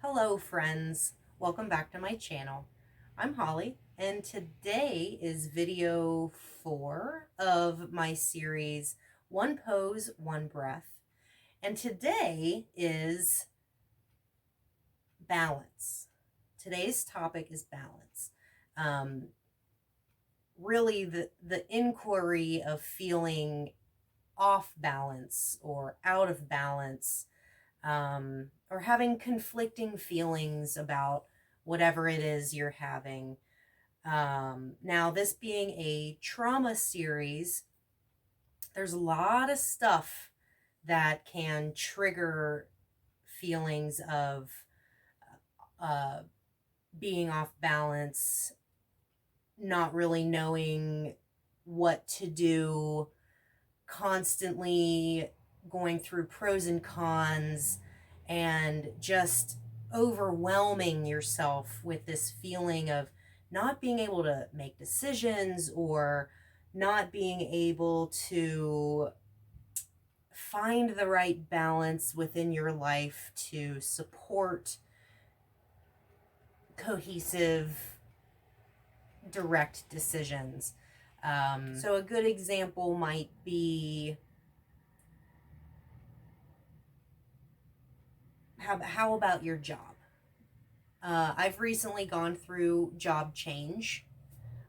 Hello friends, welcome back to my channel. I'm Holly and today is video 4 of my series One Pose, One Breath. And today is balance. Today's topic is balance. Really the inquiry of feeling off balance or out of balance, or having conflicting feelings about whatever it is you're having. Now, this being a trauma series, there's a lot of stuff that can trigger feelings of uh, being off balance, not really knowing what to do, constantly going through pros and cons, and just overwhelming yourself with this feeling of not being able to make decisions or not being able to find the right balance within your life to support cohesive, direct decisions. So a good example might be, how about your job? I've recently gone through job change.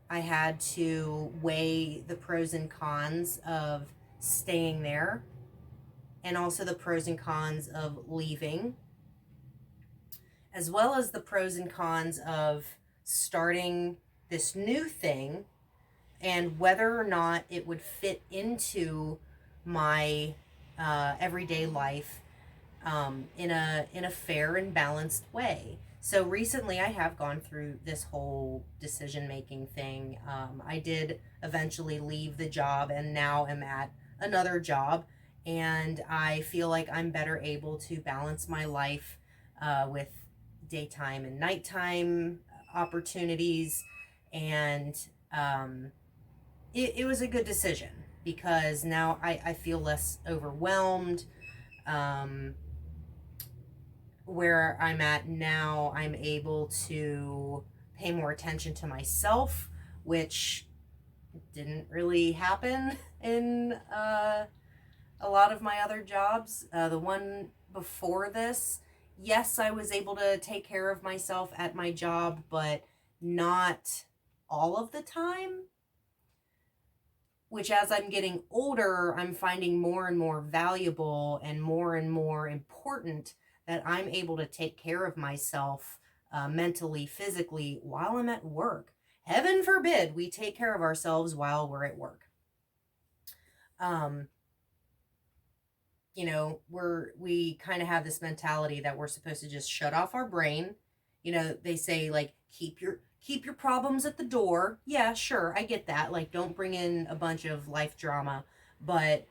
I had to weigh the pros and cons of staying there and also the pros and cons of leaving, as well as the pros and cons of starting this new thing and whether or not it would fit into my everyday life, in a fair and balanced way. So recently I have gone through this whole decision making thing. I did eventually leave the job and now am at another job, and I feel like I'm better able to balance my life with daytime and nighttime opportunities. And it was a good decision because now I feel less overwhelmed. Where I'm at now, I'm able to pay more attention to myself, which didn't really happen in a lot of my other jobs. The one before this, yes, I was able to take care of myself at my job, but not all of the time. Which, as I'm getting older, I'm finding more and more valuable and more important that I'm able to take care of myself mentally, physically, while I'm at work. Heaven forbid we take care of ourselves while we're at work. We kind of have this mentality that we're supposed to just shut off our brain. They say, like, keep your problems at the door. Yeah, sure, I get that. Like, don't bring in a bunch of life drama, but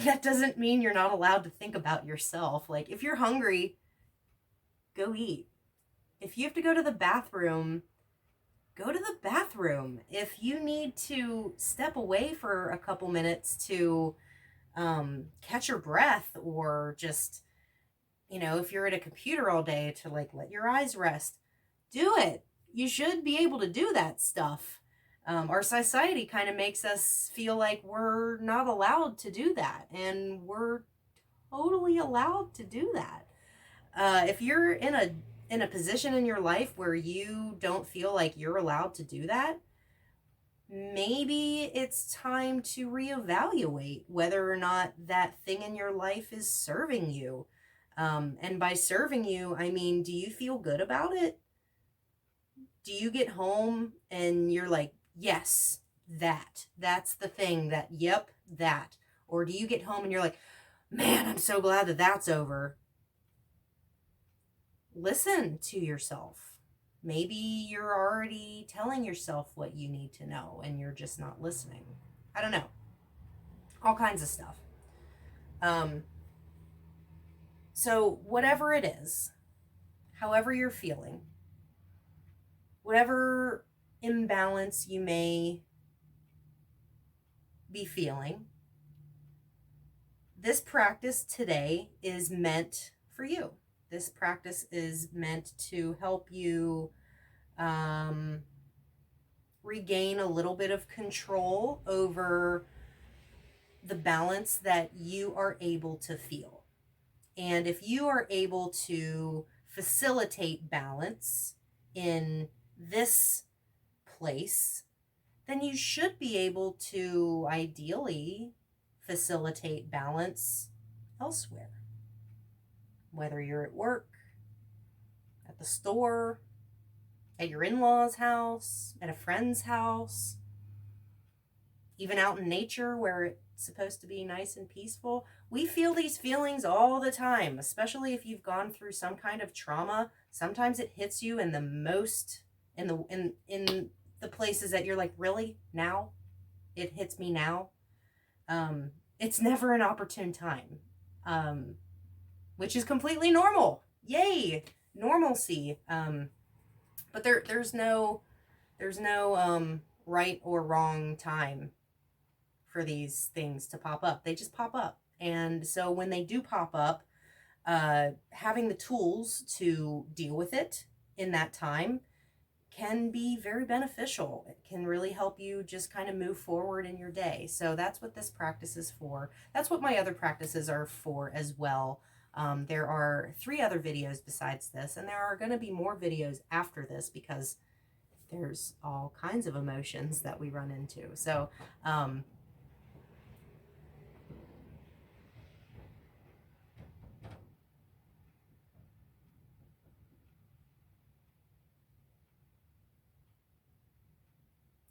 that doesn't mean you're not allowed to think about yourself. Like, if you're hungry, go eat. If you have to go to the bathroom, go to the bathroom. If you need to step away for a couple minutes to catch your breath, or just, if you're at a computer all day, to like let your eyes rest, do it. You should be able to do that stuff. Our society kind of makes us feel like we're not allowed to do that, and we're totally allowed to do that. If you're in a position in your life where you don't feel like you're allowed to do that, maybe it's time to reevaluate whether or not that thing in your life is serving you. And by serving you, I mean, do you feel good about it? Do you get home and you're like, yes, that's the thing, yep, that. Or do you get home and you're like, man, I'm so glad that that's over? Listen to yourself. Maybe you're already telling yourself what you need to know and you're just not listening. I don't know. All kinds of stuff. So whatever it is, however you're feeling, whatever imbalance you may be feeling, this practice today is meant for you. This practice is meant to help you regain a little bit of control over the balance that you are able to feel. And if you are able to facilitate balance in this place, then you should be able to ideally facilitate balance elsewhere. Whether you're at work, at the store, at your in-laws' house, at a friend's house, even out in nature where it's supposed to be nice and peaceful. We feel these feelings all the time, especially if you've gone through some kind of trauma. Sometimes it hits you in the most, in the places that you're like, really? Now? It hits me now? It's never an opportune time, which is completely normal. Yay! Normalcy. But there's no right or wrong time for these things to pop up. They just pop up. And so when they do pop up, having the tools to deal with it in that time can be very beneficial. It can really help you just kind of move forward in your day. So that's what this practice is for. That's what my other practices are for as well. There are 3 other videos besides this, and there are going to be more videos after this because there's all kinds of emotions that we run into. So,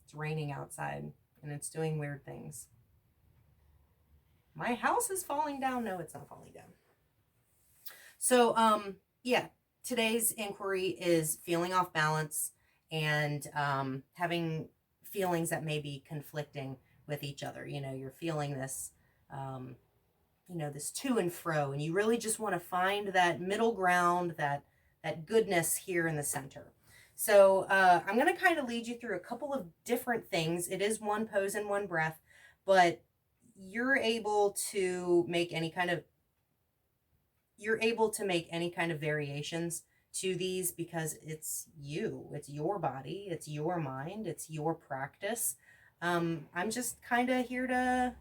it's raining outside and it's doing weird things. My house is falling down. No, it's not falling down. So, yeah, today's inquiry is feeling off balance and having feelings that may be conflicting with each other. You know, you're feeling this, this to and fro, and you really just want to find that middle ground, that goodness here in the center. So I'm going to kind of lead you through a couple of different things. It is one pose and one breath, but you're able to make any kind of variations to these because it's you, it's your body, it's your mind, it's your practice. I'm just kind of here to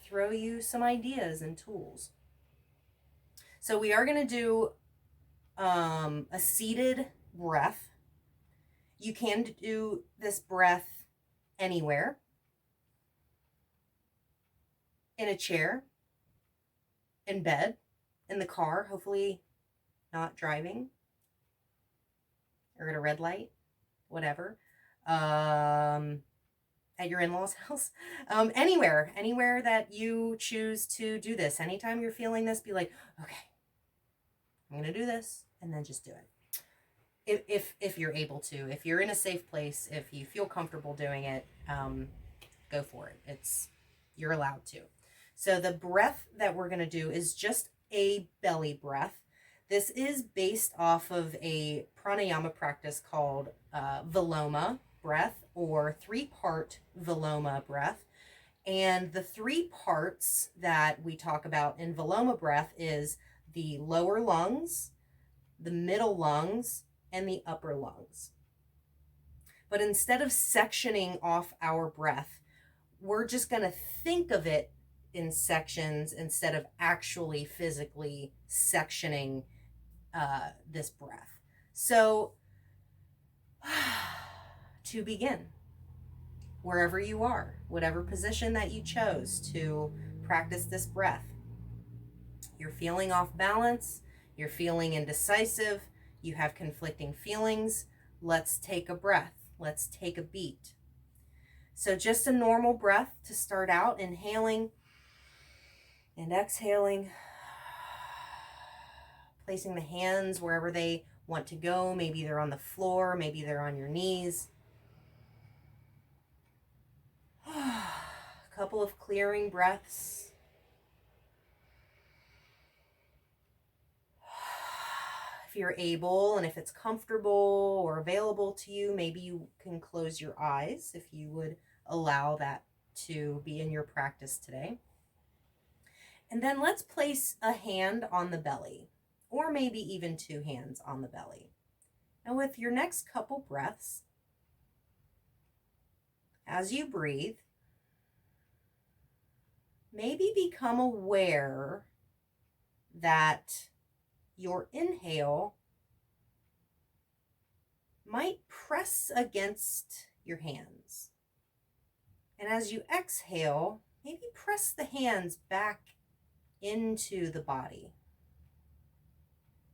throw you some ideas and tools. So we are going to do a seated breath. You can do this breath anywhere, in a chair, in bed, in the car, hopefully not driving, or at a red light, whatever, at your in-laws' house, anywhere that you choose to do this. Anytime you're feeling this, be like, okay, I'm going to do this, and then just do it. If you're able to, if you're in a safe place, if you feel comfortable doing it, go for it. You're allowed to. So the breath that we're going to do is just a belly breath. This is based off of a pranayama practice called Viloma breath, or 3-part Viloma breath. And the 3 parts that we talk about in Viloma breath is the lower lungs, the middle lungs, and the upper lungs. But instead of sectioning off our breath, we're just going to think of it in sections instead of actually physically sectioning this breath. So to begin, wherever you are, whatever position that you chose to practice this breath, you're feeling off balance, you're feeling indecisive, you have conflicting feelings, let's take a breath, let's take a beat. So just a normal breath to start out, inhaling and exhaling, placing the hands wherever they want to go. Maybe they're on the floor, maybe they're on your knees. A couple of clearing breaths. If you're able and if it's comfortable or available to you, maybe you can close your eyes if you would allow that to be in your practice today. And then let's place a hand on the belly, or maybe even 2 hands on the belly. And with your next couple breaths, as you breathe, maybe become aware that your inhale might press against your hands. And as you exhale, maybe press the hands back into the body.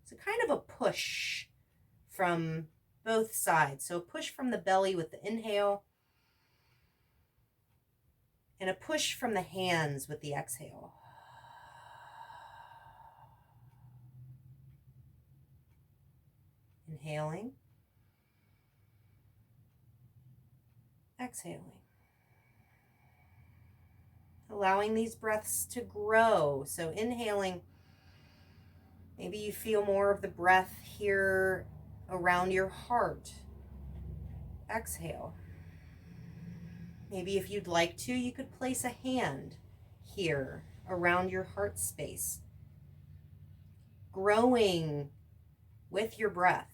So kind of a push from both sides. So a push from the belly with the inhale, and a push from the hands with the exhale. Inhaling, exhaling. Allowing these breaths to grow. So inhaling, maybe you feel more of the breath here around your heart. Exhale. Maybe if you'd like to, you could place a hand here around your heart space. Growing with your breath.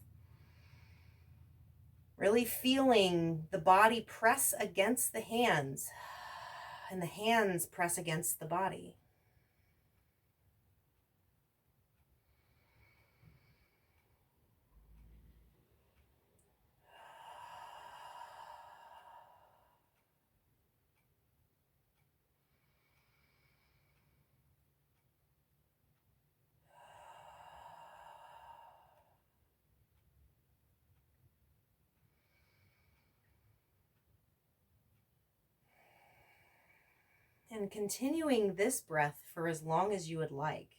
Really feeling the body press against the hands and the hands press against the body. And continuing this breath for as long as you would like.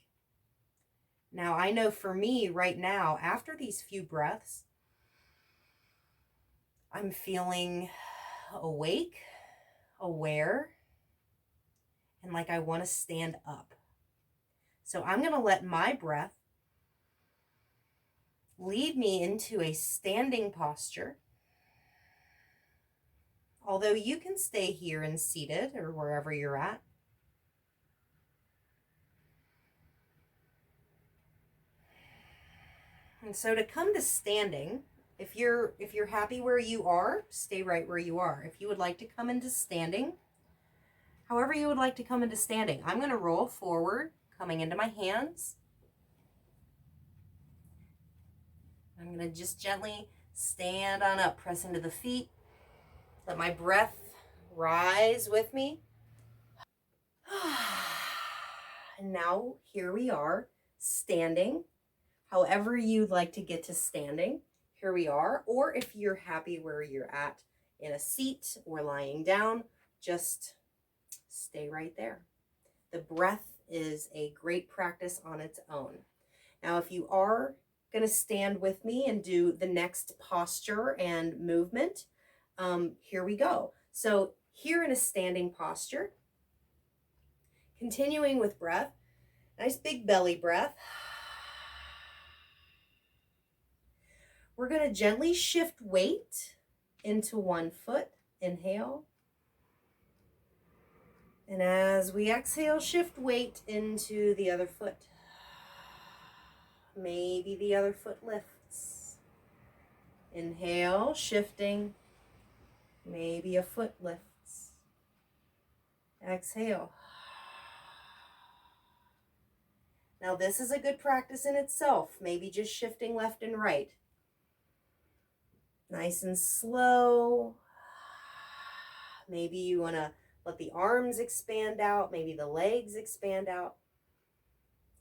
Now, I know for me right now, after these few breaths, I'm feeling awake, aware, and like I want to stand up. So I'm going to let my breath lead me into a standing posture. Although you can stay here and seated or wherever you're at. And so to come to standing, if you're happy where you are, stay right where you are. If you would like to come into standing, however you would like to come into standing, I'm going to roll forward, coming into my hands. I'm going to just gently stand on up, press into the feet. Let my breath rise with me. And now here we are, standing. However you'd like to get to standing, here we are. Or if you're happy where you're at in a seat or lying down, just stay right there. The breath is a great practice on its own. Now, if you are going to stand with me and do the next posture and movement, here we go. So here in a standing posture, continuing with breath, nice big belly breath. We're going to gently shift weight into one foot. Inhale. And as we exhale, shift weight into the other foot. Maybe the other foot lifts. Inhale, shifting. Maybe a foot lifts. Exhale. Now this is a good practice in itself. Maybe just shifting left and right. Nice and slow. Maybe you want to let the arms expand out. Maybe the legs expand out.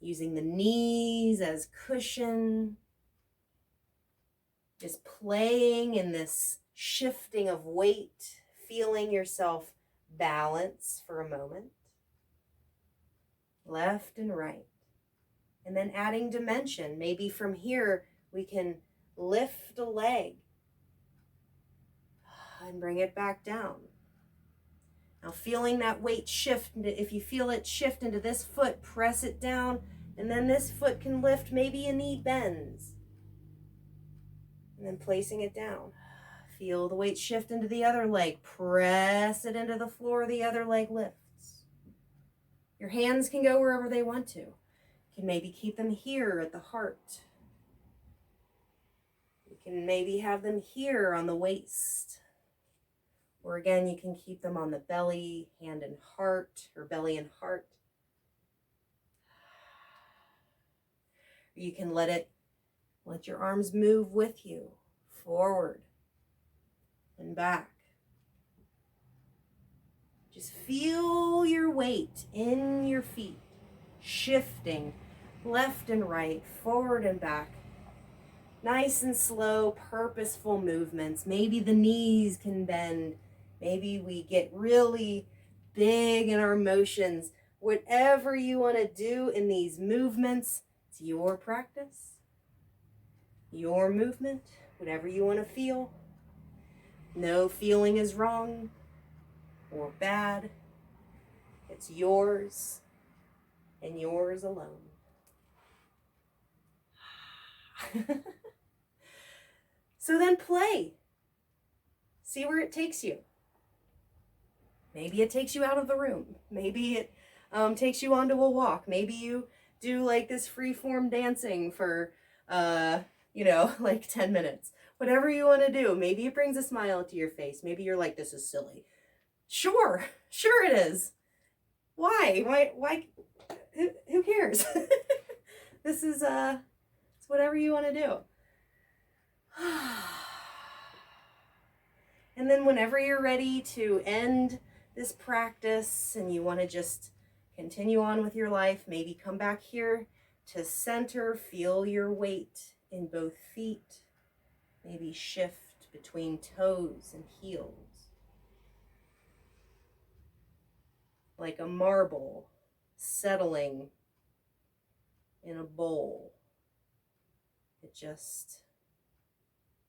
Using the knees as cushion. Just playing in this shifting of weight. Feeling yourself balance for a moment. Left and right. And then adding dimension. Maybe from here we can lift a leg and bring it back down. Now feeling that weight shift, if you feel it shift into this foot, press it down, and then this foot can lift, maybe a knee bends. And then placing it down. Feel the weight shift into the other leg, press it into the floor, the other leg lifts. Your hands can go wherever they want to. You can maybe keep them here at the heart. You can maybe have them here on the waist. Or again, you can keep them on the belly, hand and heart, or belly and heart. You can let your arms move with you, forward and back. Just feel your weight in your feet, shifting left and right, forward and back. Nice and slow, purposeful movements. Maybe the knees can bend. Maybe we get really big in our motions. Whatever you want to do in these movements, it's your practice, your movement, whatever you want to feel. No feeling is wrong or bad. It's yours and yours alone. So then play. See where it takes you. Maybe it takes you out of the room. Maybe it takes you onto a walk. Maybe you do like this free-form dancing for, like 10 minutes. Whatever you want to do. Maybe it brings a smile to your face. Maybe you're like, this is silly. Sure it is. Why? Who cares? This is, it's whatever you want to do. And then whenever you're ready to end this practice and you want to just continue on with your life, maybe come back here to center, feel your weight in both feet, maybe shift between toes and heels. Like a marble settling in a bowl. It just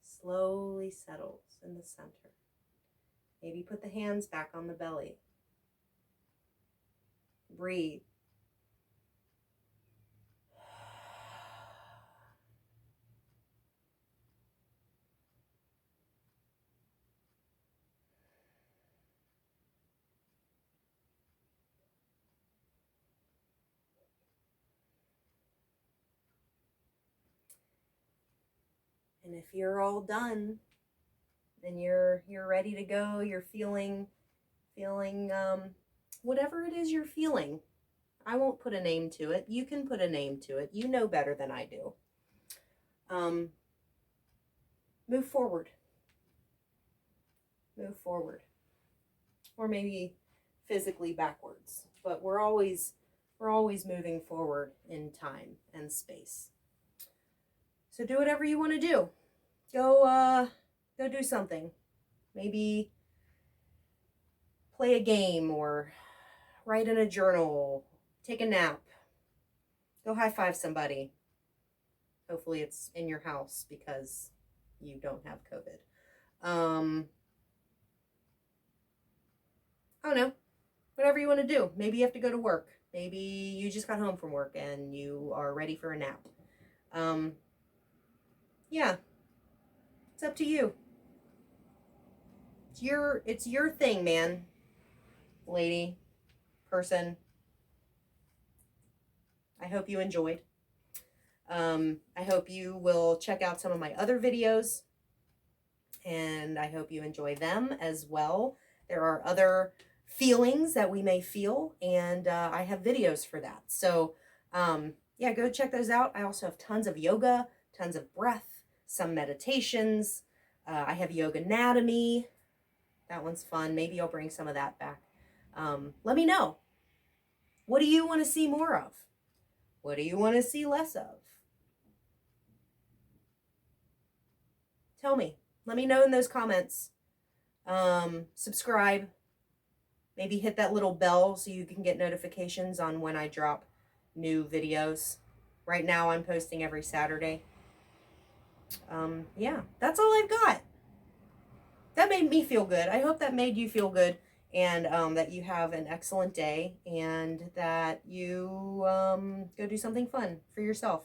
slowly settles in the center. Maybe put the hands back on the belly. Breathe. And if you're all done, then you're ready to go. You're feeling whatever it is you're feeling. I won't put a name to it. You can put a name to it. You know better than I do. Move forward. Move forward. Or maybe physically backwards. But we're always moving forward in time and space. So do whatever you want to do. Go do something. Maybe play a game or write in a journal, take a nap, go high five somebody. Hopefully it's in your house because you don't have COVID. I don't know, whatever you want to do. Maybe you have to go to work. Maybe you just got home from work and you are ready for a nap. Yeah, it's up to you. It's your thing, man, lady, person. I hope you enjoyed. I hope you will check out some of my other videos, and I hope you enjoy them as well. There are other feelings that we may feel, and I have videos for that. So yeah, go check those out. I also have tons of yoga, tons of breath, some meditations. I have yoga anatomy. That one's fun. Maybe I'll bring some of that back. Let me know. What do you want to see more of? What do you want to see less of? Tell me. Let me know in those comments. Subscribe. Maybe hit that little bell so you can get notifications on when I drop new videos. Right now I'm posting every Saturday. Yeah, that's all I've got. That made me feel good. I hope that made you feel good, and that you have an excellent day, and that you go do something fun for yourself.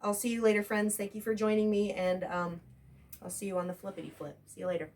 I'll see you later, friends. Thank you for joining me, and I'll see you on the flippity flip. See you later.